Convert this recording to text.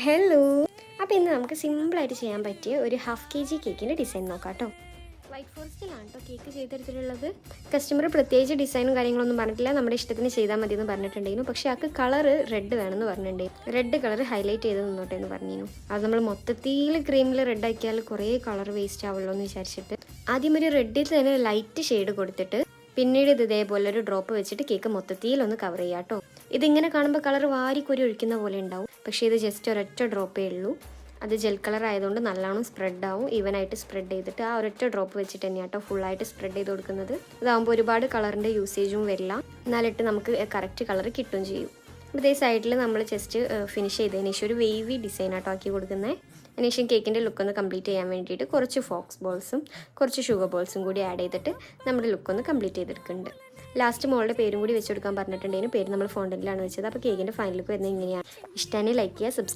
Hello. അപ്പോൾ ഇന്ന് നമുക്ക് സിമ്പിളായിട്ട് ചെയ്യാൻ പറ്റിയ ഒരു 1/2 kg കേക്കിൻ്റെ ഡിസൈൻ നോക്കാം കേട്ടോ. വൈറ്റ് ഫോറസ്റ്റിലാണ് കേട്ടോ കേക്ക് ചെയ്തെടുത്തിട്ടുള്ളത്. കസ്റ്റമർ പ്രത്യേകിച്ച് ഡിസൈനും കാര്യങ്ങളൊന്നും പറഞ്ഞിട്ടില്ല, നമ്മുടെ ഇഷ്ടത്തിന് ചെയ്താൽ മതി എന്ന് പറഞ്ഞിട്ടുണ്ടായിരുന്നു. പക്ഷേ ആൾക്ക് കളറ് റെഡ് വേണമെന്ന് പറഞ്ഞിട്ടുണ്ടായിരുന്നു. റെഡ് കളർ ഹൈലൈറ്റ് ചെയ്ത് നിന്നോട്ടെ എന്ന് പറഞ്ഞിരുന്നു. അത് നമ്മൾ മൊത്തത്തിൽ ക്രീമിൽ റെഡ് ആക്കിയാൽ കുറേ കളർ വേസ്റ്റ് ആവുള്ളൂ എന്ന് വിചാരിച്ചിട്ട് ആദ്യം ഒരു റെഡിൽ തന്നെ ലൈറ്റ് ഷെയ്ഡ് കൊടുത്തിട്ട് പിന്നീട് ഇത് ഇതേപോലെ ഒരു ഡ്രോപ്പ് വെച്ചിട്ട് കേക്ക് മൊത്തത്തിലൊന്ന് കവർ ചെയ്യാം കേട്ടോ. ഇതിങ്ങനെ കാണുമ്പോൾ കളർ വാരിക്കൊരി ഒഴിക്കുന്ന പോലെ ഉണ്ടാവും, പക്ഷേ ഇത് ജസ്റ്റ് ഒരൊറ്റ ഡ്രോപ്പേ ഉള്ളൂ. അത് ജെൽ കളർ ആയതുകൊണ്ട് നല്ലോണം സ്പ്രെഡ് ആവും. ഈവനായിട്ട് സ്പ്രെഡ് ചെയ്തിട്ട് ആ ഒരൊറ്റ ഡ്രോപ്പ് വെച്ചിട്ട് തന്നെയാണ് കേട്ടോ ഫുള്ളായിട്ട് സ്പ്രെഡ് ചെയ്ത് കൊടുക്കുന്നത്. ഇതാകുമ്പോൾ ഒരുപാട് കളറിൻ്റെ യൂസേജും വരില്ല, എന്നാലിട്ട് നമുക്ക് കറക്റ്റ് കളർ കിട്ടുകയും ചെയ്യും. ഇതേ സൈഡിൽ നമ്മൾ ജസ്റ്റ് ഫിനിഷ് ചെയ്തതിന് ശേഷം ഒരു വേവി ഡിസൈൻ ആട്ടോ ആക്കി കൊടുക്കുന്നത്. അതിനുശേഷം കേക്കിൻ്റെ ലുക്കൊന്ന് കംപ്ലീറ്റ് ചെയ്യാൻ വേണ്ടിയിട്ട് കുറച്ച് ഫോക്സ് ബോൾസും കുറച്ച് ഷുഗർ ബോൾസും കൂടി ആഡ് ചെയ്തിട്ട് നമ്മുടെ ലുക്കൊന്ന് കംപ്ലീറ്റ് ചെയ്തെടുക്കുന്നുണ്ട്. ലാസ്റ്റ് മോളുടെ പേരും കൂടി വെച്ച് കൊടുക്കാൻ പറഞ്ഞിട്ടുണ്ടെങ്കിൽ പേര് നമ്മൾ ഫോണ്ടന്റിലാണ് വെച്ചത്. അപ്പോൾ കേക്കിൻ്റെ ഫൈനൽ ലുക്ക് വരുന്നത് ഇങ്ങനെയാണ്. ഇഷ്ടമായി ലൈക്ക് ചെയ്യുക, സബ്സ്ക്രൈബ്